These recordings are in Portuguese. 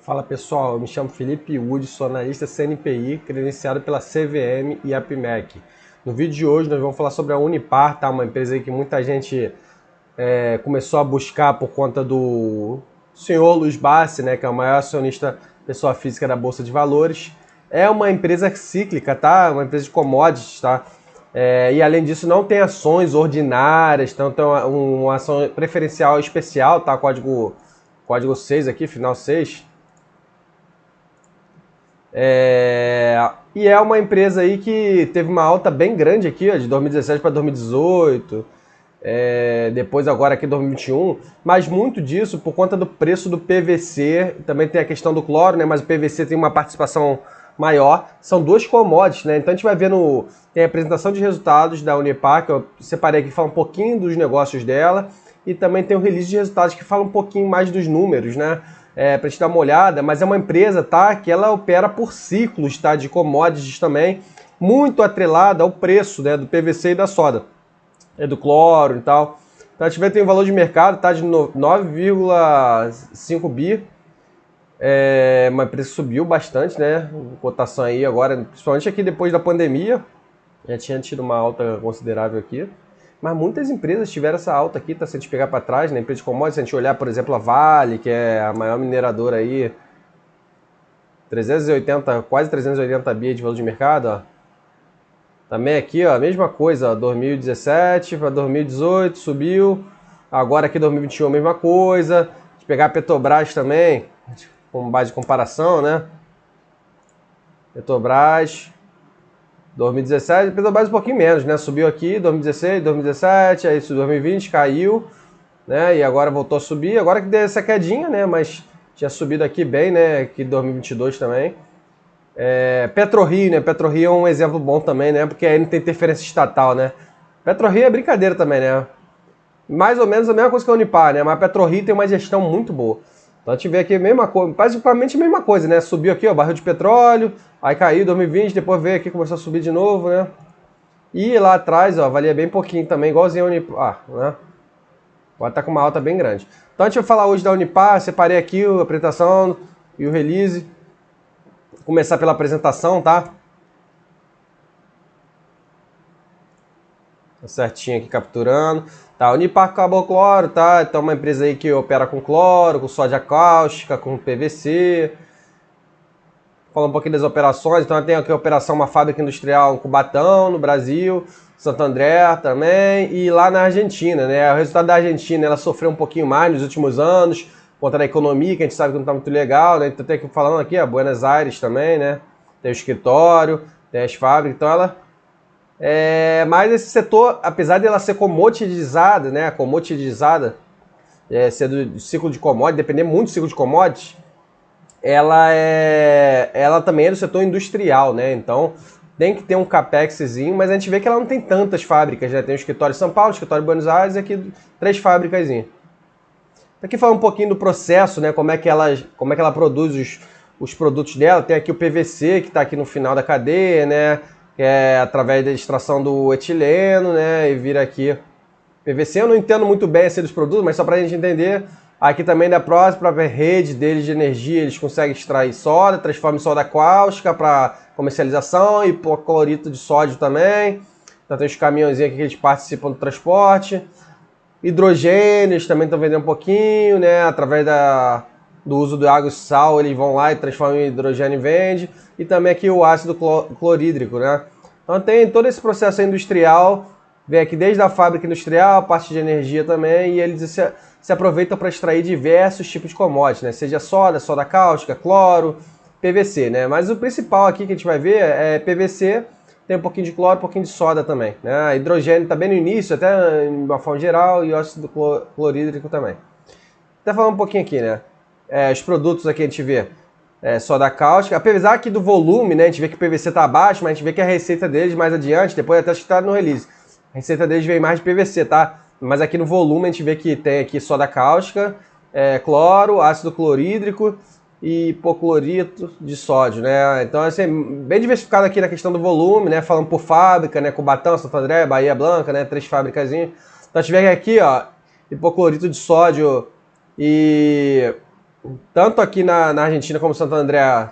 Fala pessoal, eu me chamo Felipe Wood, sou analista CNPI, credenciado pela CVM e APMEC. No vídeo de hoje nós vamos falar sobre a Unipar, tá? Uma empresa aí que muita gente começou a buscar por conta do senhor Luiz Bassi, né, que é o maior acionista pessoa física da Bolsa de Valores. É uma empresa cíclica, tá? Uma empresa de commodities, tá? E além disso não tem ações ordinárias, então tem uma ação preferencial especial, tá? Código 6 aqui, final 6. E é uma empresa aí que teve uma alta bem grande aqui, ó, de 2017 para 2018, depois agora aqui 2021, mas muito disso por conta do preço do PVC, também tem a questão do cloro, né, mas o PVC tem uma participação maior, são duas commodities, né, então a gente vai ver tem a apresentação de resultados da Unipar, que eu separei aqui, fala um pouquinho dos negócios dela, e também tem o release de resultados que fala um pouquinho mais dos números, né, para gente dar uma olhada, mas é uma empresa, tá, que ela opera por ciclos, tá, de commodities também, muito atrelada ao preço, né, do PVC e da soda, do cloro e tal. Então a gente tem um valor de mercado, tá, de 9,5 bi, uma empresa que subiu bastante, né, cotação aí agora, principalmente aqui depois da pandemia, já tinha tido uma alta considerável aqui. Mas muitas empresas tiveram essa alta aqui, tá? Se a gente pegar para trás, né? Empresa de commodities, se a gente olhar, por exemplo, a Vale, que é a maior mineradora aí, 380, quase 380 bi de valor de mercado, ó. Também aqui, ó, a mesma coisa, ó, 2017 para 2018 subiu, agora aqui 2021 a mesma coisa. Se a gente pegar a Petrobras também, com base de comparação, né? Petrobras 2017, Petrobras um pouquinho menos, né? Subiu aqui 2016, 2017, aí 2020 caiu, né? E agora voltou a subir. Agora que deu essa quedinha, né? Mas tinha subido aqui bem, né? Aqui 2022 também. PetroRio, né? PetroRio é um exemplo bom também, né? Porque aí não tem interferência estatal, né? PetroRio é brincadeira também, né? Mais ou menos a mesma coisa que a Unipar, né? Mas a PetroRio tem uma gestão muito boa. Então a gente vê aqui a mesma coisa, basicamente a mesma coisa, né? Subiu aqui, ó, barril de petróleo, aí caiu em 2020, depois veio aqui, começou a subir de novo, né? E lá atrás, ó, valia bem pouquinho também, igualzinho a Unipar, né? Agora tá com uma alta bem grande. Então a gente vai falar hoje da Unipar, separei aqui a apresentação e o release. Vou começar pela apresentação, tá? Tá certinho aqui capturando. Tá, Unipar Carbocloro, tá? Então uma empresa aí que opera com cloro, com sódia cáustica, com PVC. Falar um pouquinho das operações. Então tem aqui a operação, uma fábrica industrial em Cubatão, no Brasil, Santo André também, e lá na Argentina, né? O resultado da Argentina, ela sofreu um pouquinho mais nos últimos anos, por conta da economia, que a gente sabe que não tá muito legal, né? Então tem aqui falando aqui, ó, Buenos Aires também, né? Tem o escritório, tem as fábricas, então ela... mas esse setor, apesar de ela ser comoditizada, né, ser do ciclo de commodities, depender muito do ciclo de commodities, ela também é do setor industrial, né, então tem que ter um capexzinho, mas a gente vê que ela não tem tantas fábricas, né, tem o escritório em São Paulo, o escritório em Buenos Aires e aqui 3 fábricas. Aqui fala um pouquinho do processo, né, como é que ela produz os produtos dela, tem aqui o PVC que está aqui no final da cadeia, né, que é através da extração do etileno, né, e vira aqui PVC. Eu não entendo muito bem assim dos produtos, mas só para a gente entender, aqui também da própria rede deles de energia, eles conseguem extrair soda, transforma em soda cáustica para comercialização e hipoclorito de sódio também. Então tem os caminhãozinhos aqui que eles participam do transporte. Hidrogênios também estão vendendo um pouquinho, né, através do uso do água e sal, eles vão lá e transformam em hidrogênio e vende. E também aqui o ácido clorídrico, né? Então tem todo esse processo industrial, vem aqui desde a fábrica industrial, parte de energia também, e eles se aproveitam para extrair diversos tipos de commodities, né? Seja soda cáustica, cloro, PVC, né? Mas o principal aqui que a gente vai ver é PVC, tem um pouquinho de cloro, um pouquinho de soda também, né? Hidrogênio está bem no início, até em uma forma geral, e ácido clorídrico também. Até falar um pouquinho aqui, né? Os produtos aqui a gente vê soda cáustica, apesar aqui do volume, né? A gente vê que o PVC está abaixo, mas a gente vê que a receita deles mais adiante, depois até acho que está no release. A receita deles vem mais de PVC, tá? Mas aqui no volume a gente vê que tem aqui soda cáustica, cloro, ácido clorídrico e hipoclorito de sódio, né? Então, assim, bem diversificado aqui na questão do volume, né? Falando por fábrica, né? Cubatão, Santo André, Bahia Blanca, né? 3 fábricazinhas. Então, a gente vê aqui, ó, hipoclorito de sódio e tanto aqui na Argentina como Santo André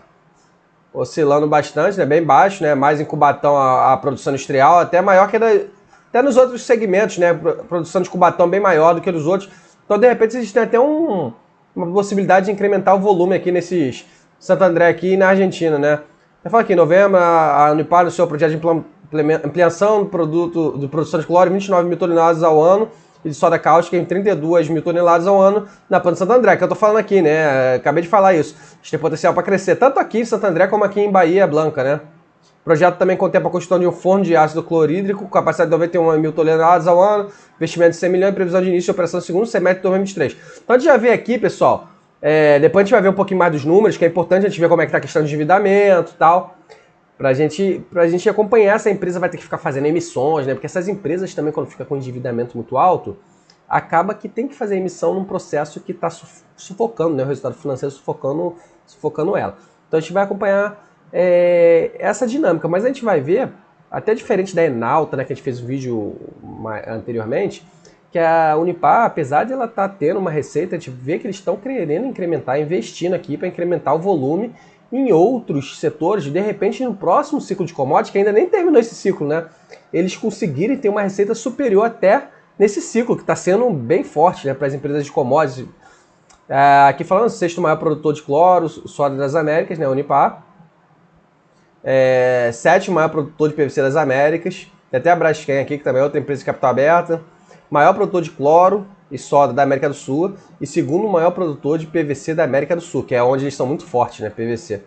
oscilando bastante, né, bem baixo, né, mais em Cubatão a produção industrial, até maior que até nos outros segmentos, né, produção de Cubatão bem maior do que nos outros. Então, de repente, existe até uma possibilidade de incrementar o volume aqui nesses Santo André aqui e na Argentina, né. Eu falo aqui, em novembro, a Unipar no seu projeto de ampliação do produto de produção de cloro, 29 mil toneladas ao ano, e de soda cáustica em 32 mil toneladas ao ano na planta de Santo André, que eu tô falando aqui, né? Acabei de falar isso. A gente tem potencial para crescer, tanto aqui em Santo André como aqui em Bahia Blanca, né? O projeto também contempla a construção de um forno de ácido clorídrico, capacidade de 91 mil toneladas ao ano, investimento de 100 milhões e previsão de início de operação no segundo semestre de 2023. Então a gente já vê aqui, pessoal, depois a gente vai ver um pouquinho mais dos números, que é importante a gente ver como é que está a questão de endividamento e tal. Pra gente acompanhar, essa empresa vai ter que ficar fazendo emissões, né? Porque essas empresas também, quando fica com endividamento muito alto, acaba que tem que fazer emissão num processo que está sufocando, né? O resultado financeiro sufocando ela. Então a gente vai acompanhar essa dinâmica, mas a gente vai ver, até diferente da Enalta, né? Que a gente fez um vídeo anteriormente, que a Unipar, apesar de ela estar tendo uma receita, a gente vê que eles estão querendo incrementar, investindo aqui para incrementar o volume em outros setores, de repente no próximo ciclo de commodities, que ainda nem terminou esse ciclo, né? Eles conseguirem ter uma receita superior até nesse ciclo, que está sendo bem forte, né, para as empresas de commodities. Aqui falando, sexto maior produtor de cloro, soda das Américas, né, Unipar. Sétimo maior produtor de PVC das Américas. Tem até a Braskem aqui, que também é outra empresa de capital aberta. Maior produtor de cloro e soda da América do Sul, e segundo maior produtor de PVC da América do Sul, que é onde eles são muito fortes, né, PVC.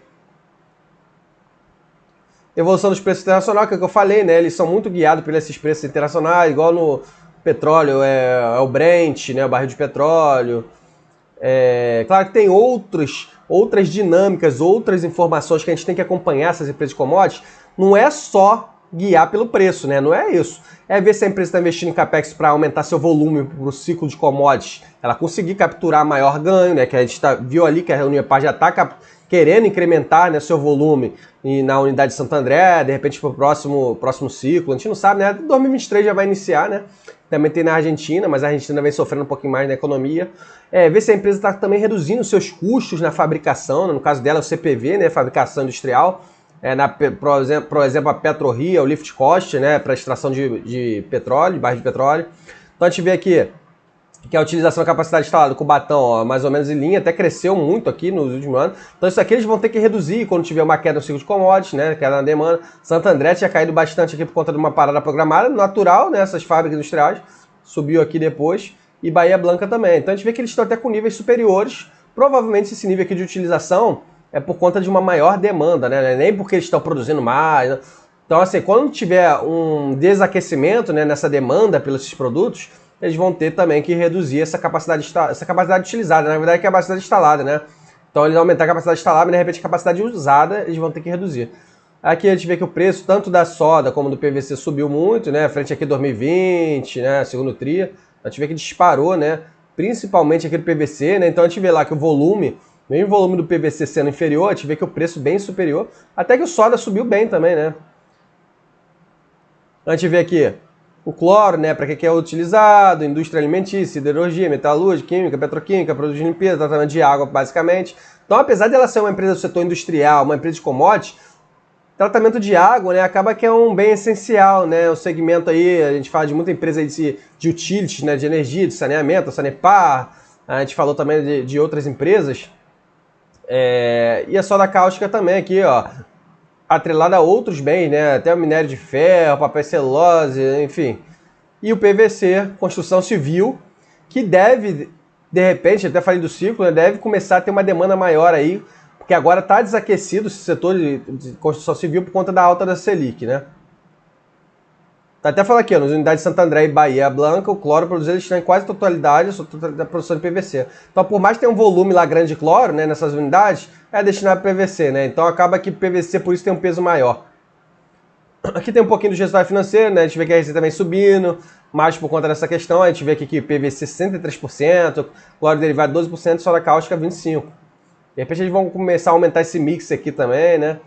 Evolução dos preços internacionais, que é o que eu falei, né, eles são muito guiados por esses preços internacionais, igual no petróleo, é o Brent, né, o barril de petróleo. Claro que tem outras dinâmicas, outras informações que a gente tem que acompanhar essas empresas de commodities, não é só guiar pelo preço, né? Não é isso. É ver se a empresa está investindo em capex para aumentar seu volume para o ciclo de commodities, ela conseguir capturar maior ganho, né? Que a gente viu ali que a Unipar já está querendo incrementar, né, seu volume na unidade de Santo André, de repente para o próximo ciclo. A gente não sabe, né? 2023 já vai iniciar, né? Também tem na Argentina, mas a Argentina vem sofrendo um pouquinho mais na economia. Ver se a empresa está também reduzindo seus custos na fabricação, né? No caso dela, o CPV, né? Fabricação industrial. Por exemplo, a PetroRio, o lift cost, né, para extração de petróleo, de barris de petróleo. Então a gente vê aqui que a utilização da capacidade instalada do Cubatão, ó, mais ou menos em linha, até cresceu muito aqui nos últimos anos. Então isso aqui eles vão ter que reduzir quando tiver uma queda no ciclo de commodities, né, queda na demanda. Santo André tinha caído bastante aqui por conta de uma parada programada, natural, né, essas fábricas industriais, subiu aqui depois, e Bahia Blanca também. Então a gente vê que eles estão até com níveis superiores, provavelmente esse nível aqui de utilização é por conta de uma maior demanda, né? Nem porque eles estão produzindo mais. Né? Então, assim, quando tiver um desaquecimento, né, nessa demanda pelos produtos, eles vão ter também que reduzir essa capacidade utilizada, na verdade, é a capacidade instalada, né? Então, eles aumentar a capacidade instalada, mas de repente a capacidade usada eles vão ter que reduzir. Aqui a gente vê que o preço, tanto da soda como do PVC, subiu muito, né? Frente aqui 2020, né? Segundo TRI, a gente vê que disparou, né? Principalmente aqui do PVC, né? Então a gente vê lá que o volume, mesmo o volume do PVC sendo inferior, a gente vê que o preço bem superior, até que o soda subiu bem também, né? A gente vê aqui o cloro, né, para que é utilizado, indústria alimentícia, siderurgia, metalúrgica, química, petroquímica, produtos de limpeza, tratamento de água, basicamente. Então, apesar de ela ser uma empresa do setor industrial, uma empresa de commodities, tratamento de água, né, acaba que é um bem essencial, né, o segmento aí, a gente fala de muita empresa aí de utilities, né, de energia, de saneamento, a Sanepar, a gente falou também de outras empresas, e a soda cáustica também aqui, ó, atrelada a outros bens, né? Até o minério de ferro, papel celulose, enfim. E o PVC, construção civil, que deve, de repente, até falei do ciclo, né? Deve começar a ter uma demanda maior aí, porque agora está desaquecido esse setor de construção civil por conta da alta da Selic, né? Tá até falando aqui, ó, nas unidades de Santo André e Bahia Blanca, o cloro produzido está em quase totalidade da produção de PVC. Então, por mais que tenha um volume lá grande de cloro, né, nessas unidades, é destinado a PVC, né? Então acaba que PVC por isso tem um peso maior. Aqui tem um pouquinho do resultado financeiro, né? A gente vê que a receita vem subindo, mas por conta dessa questão, a gente vê aqui que PVC 63%, cloro derivado 12%, soda cáustica 25%. De repente eles vão começar a aumentar esse mix aqui também, né?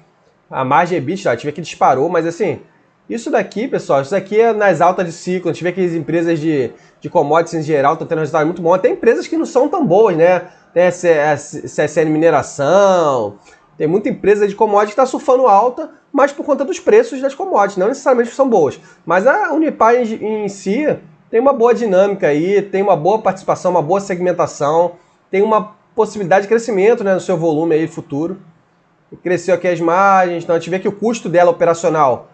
A margem EBITDA, a gente vê que disparou, mas assim, isso daqui, pessoal, isso daqui é nas altas de ciclo. A gente vê que as empresas de commodities em geral estão tendo um resultado muito bom. Até empresas que não são tão boas, né? tem a CSN Mineração, tem muita empresa de commodities que está surfando alta, mas por conta dos preços das commodities, não necessariamente são boas. Mas a Unipar em si tem uma boa dinâmica aí, tem uma boa participação, uma boa segmentação, tem uma possibilidade de crescimento, né, no seu volume aí futuro. Cresceu aqui as margens, então a gente vê que o custo dela operacional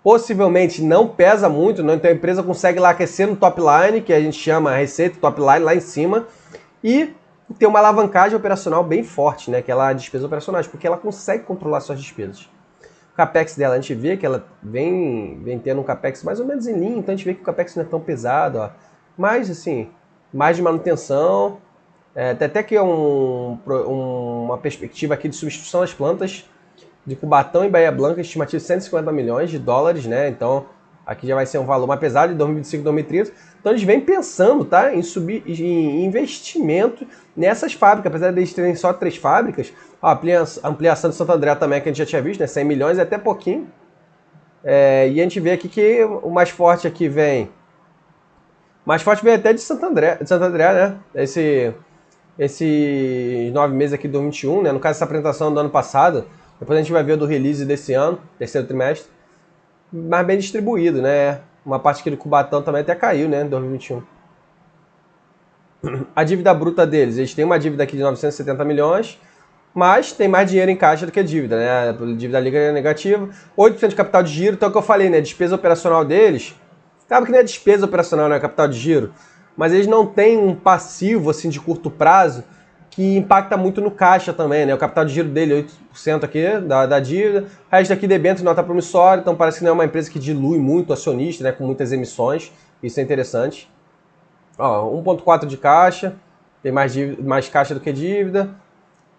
possivelmente não pesa muito, né? Então a empresa consegue lá aquecer no top line, que a gente chama a receita top line lá em cima, e ter uma alavancagem operacional bem forte, né? Que ela despesas operacionais, porque ela consegue controlar suas despesas. O capex dela, a gente vê que ela vem tendo um capex mais ou menos em linha, então a gente vê que o capex não é tão pesado, ó. Mas assim, mais de manutenção. Tem até que uma perspectiva aqui de substituição das plantas de Cubatão e Bahia Blanca, estimativa de 150 milhões de dólares, né? Então, aqui já vai ser um valor mais pesado de 2025 e 2030. Então, eles vêm pensando, tá, em subir em investimento nessas fábricas, apesar de eles terem só 3 fábricas. A ampliação de Santo André também, que a gente já tinha visto, né? 100 milhões é até pouquinho. E a gente vê aqui que o mais forte aqui vem... Mais forte vem até de Santo André, né? Esses 9 meses aqui de 2021, né? No caso, essa apresentação do ano passado, depois a gente vai ver o do release desse ano, terceiro trimestre, mas bem distribuído, né? Uma parte aqui do Cubatão também até caiu, né? Em 2021. A dívida bruta deles, eles têm uma dívida aqui de 970 milhões, mas tem mais dinheiro em caixa do que dívida, né? A dívida líquida é negativa, 8% de capital de giro, então é o que eu falei, né? A despesa operacional deles, acaba que não é despesa operacional, não é capital de giro, mas eles não têm um passivo assim de curto prazo que impacta muito no caixa também, né? O capital de giro dele é 8% aqui da dívida, o resto aqui debênture nota promissória, então parece que não é uma empresa que dilui muito o acionista, né? Com muitas emissões, isso é interessante. Ó, 1,4 de caixa, tem mais caixa do que dívida.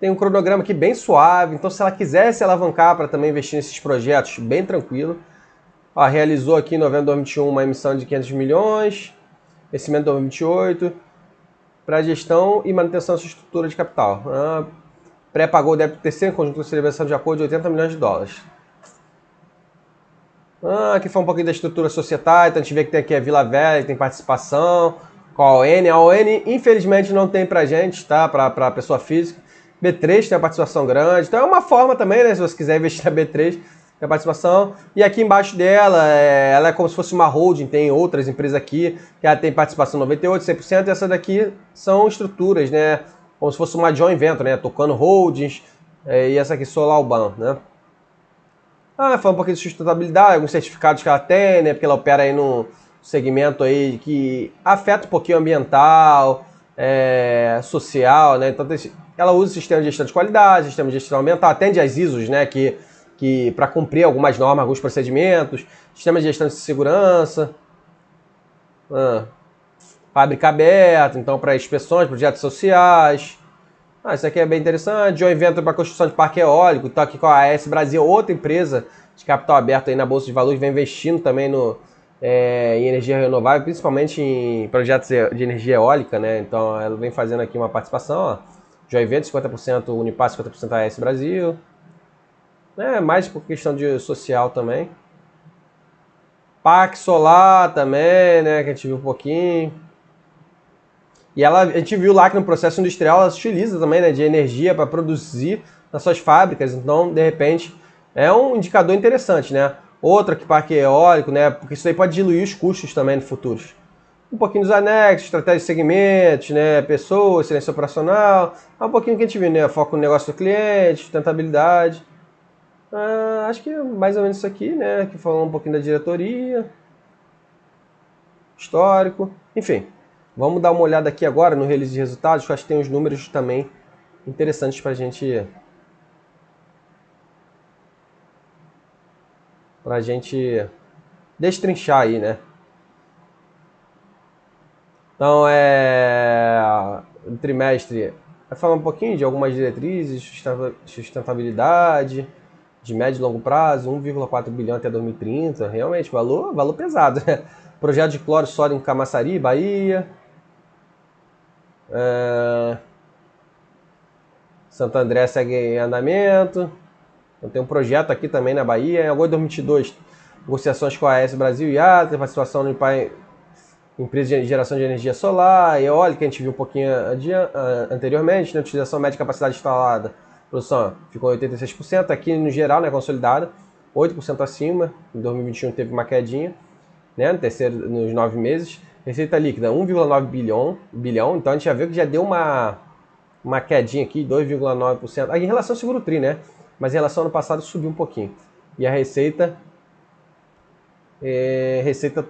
Tem um cronograma aqui bem suave, então se ela quiser se alavancar para também investir nesses projetos, bem tranquilo. Ó, realizou aqui em novembro de 2021 uma emissão de 500 milhões, vencimento de 2028, para gestão e manutenção da sua estrutura de capital. Pré-pagou o débito terceiro, conjunto de celebração de acordo de 80 milhões de dólares. Aqui foi um pouquinho da estrutura societária, então a gente vê que tem aqui a Vila Velha, que tem participação, com a ON. A ON, infelizmente, não tem pra gente, tá? Pra pessoa física. B3 tem uma participação grande, então é uma forma também, né? Se você quiser investir na B3, tem a participação. E aqui embaixo dela, ela é como se fosse uma holding, tem outras empresas aqui, que ela tem participação 98%, 100%, e essas daqui são estruturas, né? Como se fosse uma joint venture, né? Tocando holdings, e essa aqui Solarban, né? Fala um pouquinho de sustentabilidade, alguns certificados que ela tem, né? Porque ela opera aí num segmento aí que afeta um pouquinho o ambiental, social, né? Então ela usa sistema de gestão de qualidade, sistema de gestão ambiental, atende às ISOs, né? Que para cumprir algumas normas, alguns procedimentos, sistema de gestão de segurança, fábrica aberta, então para inspeções, projetos sociais. Isso aqui é bem interessante. Joint venture para construção de parque eólico. Então aqui com a AES Brasil, outra empresa de capital aberto aí na Bolsa de Valores, vem investindo também em energia renovável, principalmente em projetos de energia eólica, né? Então ela vem fazendo aqui uma participação, ó. Joint venture 50% Unipar, 50% AES Brasil. Mais por questão de social também. PAC Solar também, né? Que a gente viu um pouquinho. E a gente viu lá que no processo industrial ela se utiliza também, né, de energia para produzir nas suas fábricas. Então, de repente, é um indicador interessante, né? Outra que parque eólico, né? Porque isso aí pode diluir os custos também no futuro. Um pouquinho dos anexos, estratégia de segmentos, né? Pessoas, excelência operacional. Um pouquinho que a gente viu, né? Foco no negócio do cliente, sustentabilidade. Acho que é mais ou menos isso aqui, né? Que falou um pouquinho da diretoria, histórico, enfim. Vamos dar uma olhada aqui agora no release de resultados, que eu acho que tem uns números também interessantes para a gente destrinchar aí, né? Então, no trimestre, vai falar um pouquinho de algumas diretrizes, sustentabilidade, de médio e longo prazo, 1,4 bilhão até 2030, realmente, valor pesado, né? Projeto de cloro sódio em Camaçari, Bahia. Santo André segue em andamento. Então, tem um projeto aqui também na Bahia. Em agosto de 2022, negociações com a AES Brasil e Atlas, participação no IPAI empresa de geração de energia solar, eólica, a gente viu um pouquinho anteriormente, né? Utilização média de capacidade instalada, produção ficou 86%, aqui no geral, né, consolidada, 8% acima, em 2021 teve uma quedinha, né, nos 9 meses, receita líquida 1,9 bilhão, então a gente já viu que já deu uma quedinha aqui, 2,9%, aqui em relação ao seguro TRI, né, mas em relação ao ano passado subiu um pouquinho, e a receita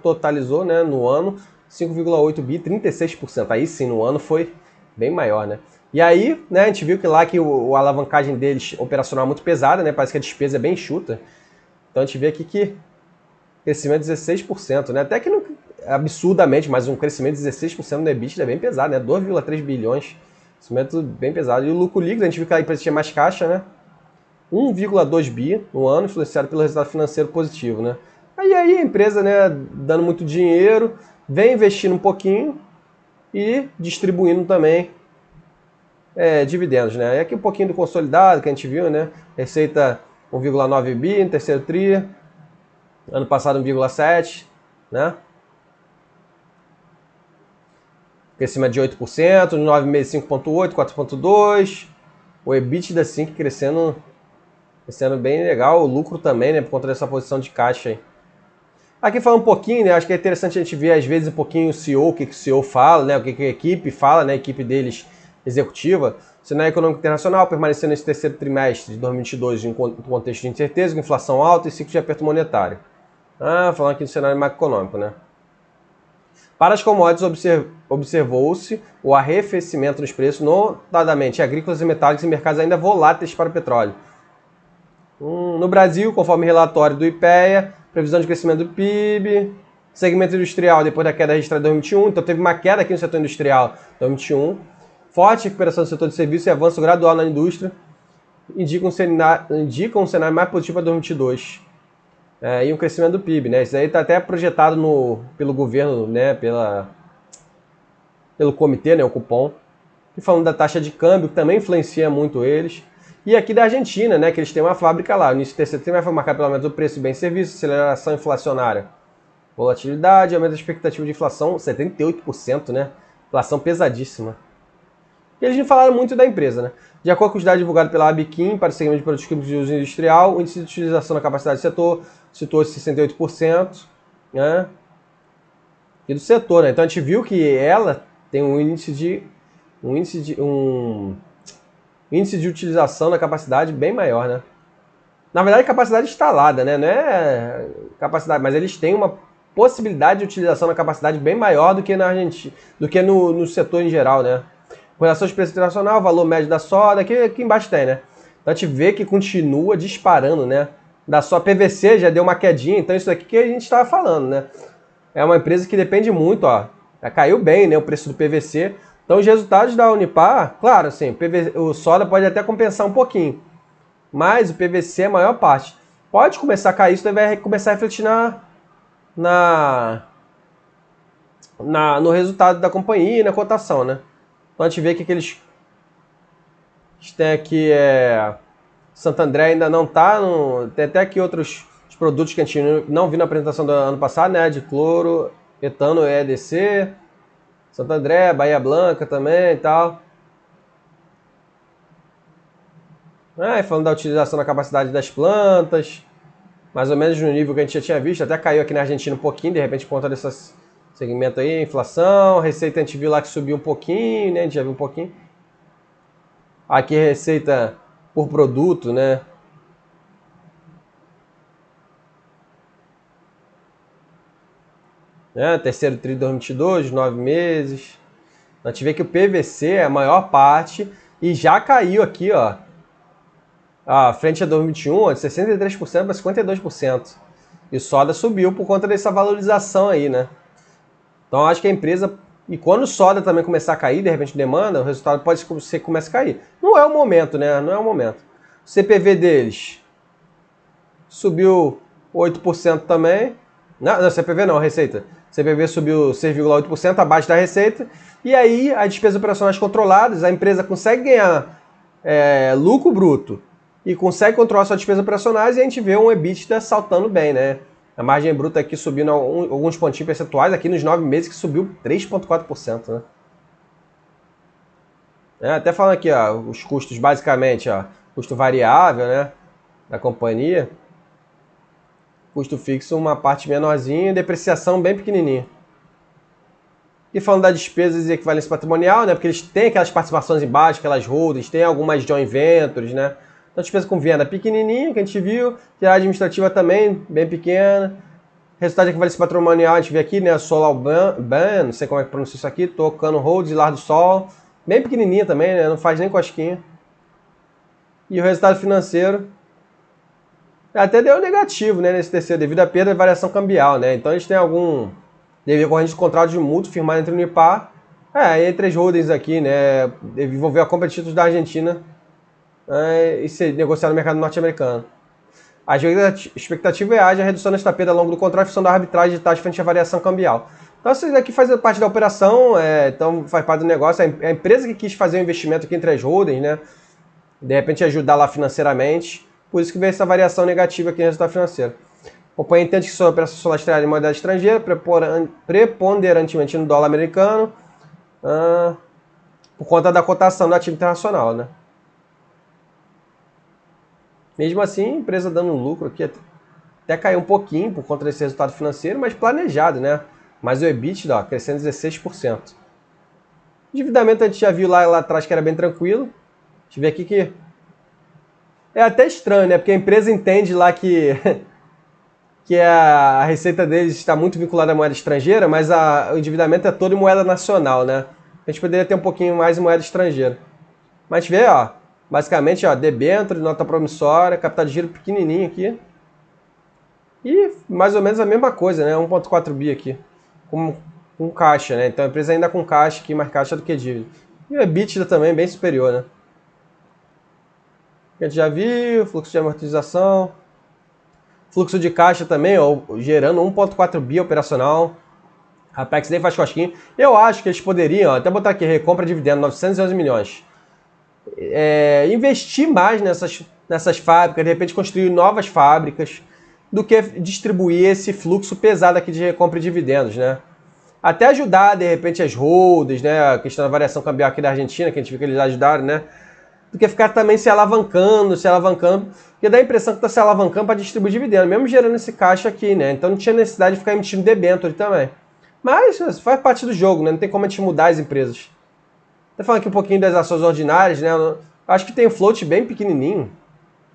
totalizou, né, no ano 5,8 bi, 36%. Aí sim, no ano foi bem maior, né? E aí, né, a gente viu que lá que a alavancagem deles operacional é muito pesada, né? Parece que a despesa é bem enxuta. Então a gente vê aqui que crescimento de 16%, né? Até que não absurdamente, mas um crescimento de 16% no EBITDA é bem pesado, né? 2,3 bilhões. Crescimento bem pesado. E o lucro líquido, a gente viu que a empresa tinha mais caixa, né? 1,2 bi no ano, influenciado pelo resultado financeiro positivo, né? Aí a empresa, né, dando muito dinheiro, vem investindo um pouquinho e distribuindo também dividendos, né? E aqui um pouquinho do consolidado que a gente viu, né? Receita 1,9 bi no terceiro tri, ano passado 1,7, né? Crescimento de 8%, nos 9 meses 5,8, 4,2, o EBITDA sim crescendo bem legal, o lucro também, né, por conta dessa posição de caixa aí. Aqui fala um pouquinho, né? Acho que é interessante a gente ver às vezes um pouquinho o CEO, o que o CEO fala, né? O que a equipe fala, né? A equipe deles executiva. O cenário econômico internacional permanecendo nesse terceiro trimestre de 2022 em contexto de incerteza, com inflação alta e ciclo de aperto monetário. Falando aqui do cenário macroeconômico, né? Para as commodities observou-se o arrefecimento nos preços, notadamente agrícolas e metálicos em mercados ainda voláteis para o petróleo. No Brasil, conforme relatório do IPEA, previsão de crescimento do PIB, segmento industrial depois da queda registrada em 2021, então teve uma queda aqui no setor industrial em 2021, forte recuperação do setor de serviços e avanço gradual na indústria, indicam um cenário mais positivo para 2022. E um crescimento do PIB, né? Isso aí está até projetado pelo governo, né? Pelo comitê, né? O cupom. E falando da taxa de câmbio, que também influencia muito eles. E aqui da Argentina, né, que eles têm uma fábrica lá. O início do terceiro trimestre foi marcado pelo aumento do preço de bens e serviços, aceleração inflacionária, volatilidade, aumento da expectativa de inflação, 78%, né? Inflação pesadíssima. E eles não falaram muito da empresa, né? De acordo com os dados divulgados pela Abiquim para o segmento de produtos químicos de uso industrial, o índice de utilização da capacidade do setor situou-se 68%, né? E do setor, né? Então a gente viu que ela tem um índice de utilização da capacidade bem maior, né? Na verdade, capacidade instalada, né? Não é capacidade, mas eles têm uma possibilidade de utilização da capacidade bem maior do que na Argentina, do que no setor em geral, né? Com relação aos preços internacionais, valor médio da soda, aqui embaixo tem, né? Então a gente vê que continua disparando, né? Da só PVC já deu uma quedinha, então isso aqui que a gente estava falando, né? É uma empresa que depende muito, ó. Já caiu bem, né? O preço do PVC. Então os resultados da Unipar, claro, assim, o soda pode até compensar um pouquinho, mas o PVC é a maior parte. Pode começar a cair, isso vai começar a refletir no resultado da companhia e na cotação, né? Então a gente vê que eles têm aqui, Santo André ainda não está, tem até aqui outros produtos que a gente não viu na apresentação do ano passado, né? De cloro, etano e EDC, Santo André, Bahia Blanca também e tal. Falando da utilização da capacidade das plantas, mais ou menos no nível que a gente já tinha visto, até caiu aqui na Argentina um pouquinho, de repente por conta desse segmento aí, inflação, receita a gente viu lá que subiu um pouquinho, né? A gente já viu um pouquinho. Aqui receita por produto, né? Terceiro tri de 2022, 9 meses. A gente vê que o PVC é a maior parte e já caiu aqui, ó. Frente a 2021, de 63% para 52%. E o soda subiu por conta dessa valorização aí, né? Então acho que a empresa... E quando o soda também começar a cair, de repente demanda, o resultado pode ser que comece a cair. Não é o momento, né? Não é o momento. O CPV deles subiu 8% também. Não, CPV não, a receita. CPV subiu 6,8%, abaixo da receita. E aí, as despesas operacionais controladas, a empresa consegue ganhar lucro bruto e consegue controlar suas despesas operacionais e a gente vê um EBITDA saltando bem, né? A margem bruta aqui subindo alguns pontinhos percentuais, aqui nos 9 meses que subiu 3,4%, né? Até falando aqui, ó, os custos basicamente, ó, custo variável, né, da companhia, custo fixo uma parte menorzinha, depreciação bem pequenininha. E falando das despesas e equivalência patrimonial, né, porque eles têm aquelas participações embaixo, aquelas holdings, tem algumas joint ventures, né, então despesa com venda pequenininha, que a gente viu, e a administrativa também, bem pequena. Resultado de equivalência patrimonial, a gente vê aqui, né, SolarBan, não sei como é que pronuncia isso aqui, tocando holdings, Lar do Sol, bem pequenininha também, né, não faz nem cosquinha. E o resultado financeiro até deu negativo, né, nesse terceiro, devido à perda de variação cambial, né, então eles têm algum devido corrente de contrato de mútuo firmado entre o Unipar, entre as holdings aqui, né, envolveu a compra de títulos da Argentina e ser negociado no mercado norte-americano. A expectativa é haja redução desta perda ao longo do contrato e função da arbitragem de taxa frente à variação cambial. Então isso daqui faz parte da operação, então faz parte do negócio. A empresa que quis fazer um investimento aqui entre as holdings, né, de repente ajudar lá financeiramente, por isso que veio essa variação negativa aqui no resultado financeiro. A companhia entende que sua operação solar estreada em moeda estrangeira, preponderantemente no dólar americano, por conta da cotação do ativo internacional, né? Mesmo assim, a empresa dando lucro aqui até caiu um pouquinho por conta desse resultado financeiro, mas planejado, né? Mas o EBITDA, ó, crescendo 16%. O endividamento a gente já viu lá atrás que era bem tranquilo. A gente vê aqui que é até estranho, né? Porque a empresa entende lá que a receita deles está muito vinculada à moeda estrangeira, mas o endividamento é todo em moeda nacional, né? A gente poderia ter um pouquinho mais em moeda estrangeira. Mas a gente vê, ó, basicamente, ó, debênture, nota promissória, capital de giro pequenininho aqui. E mais ou menos a mesma coisa, né? 1,4 bi aqui, com caixa, né? Então a empresa ainda com caixa aqui, mais caixa do que dívida. E o EBITDA também bem superior, né? A gente já viu, fluxo de amortização, fluxo de caixa também, ó, gerando 1,4 bi operacional. A Apex nem faz cosquinha. Eu acho que eles poderiam, ó, até botar aqui, recompra dividendo, 911 milhões. Investir mais nessas fábricas, de repente construir novas fábricas, do que distribuir esse fluxo pesado aqui de recompra e dividendos, né? Até ajudar, de repente, as holdings, né? A questão da variação cambial aqui da Argentina, que a gente viu que eles ajudaram, né? Do que ficar também se alavancando, porque dá a impressão que está se alavancando para distribuir dividendos, mesmo gerando esse caixa aqui, né? Então não tinha necessidade de ficar emitindo debênture também. Mas faz parte do jogo, né? Não tem como a gente mudar as empresas. Tô falando aqui um pouquinho das ações ordinárias, né? Acho que tem um float bem pequenininho.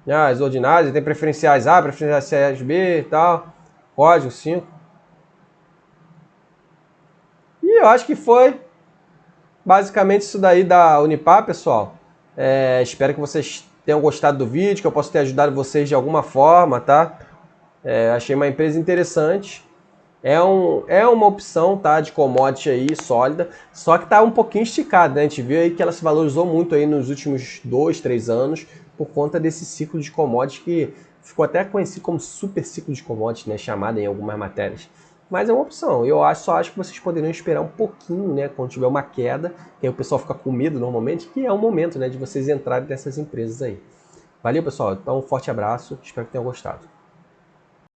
As ordinárias, tem preferenciais A, preferenciais B e tal. Código 5. E eu acho que foi basicamente isso daí da Unipar, pessoal. Espero que vocês tenham gostado do vídeo, que eu possa ter ajudado vocês de alguma forma, tá? Achei uma empresa interessante. É uma opção, tá, de commodity aí, sólida, só que tá um pouquinho esticada, né? A gente viu aí que ela se valorizou muito aí nos últimos 2, 3 anos por conta desse ciclo de commodity que ficou até conhecido como super ciclo de commodity, né? Chamado em algumas matérias. Mas é uma opção. Eu só acho que vocês poderiam esperar um pouquinho, né? Quando tiver uma queda, que aí o pessoal fica com medo normalmente, que é o momento, né? De vocês entrarem nessas empresas aí. Valeu, pessoal. Então, um forte abraço. Espero que tenham gostado.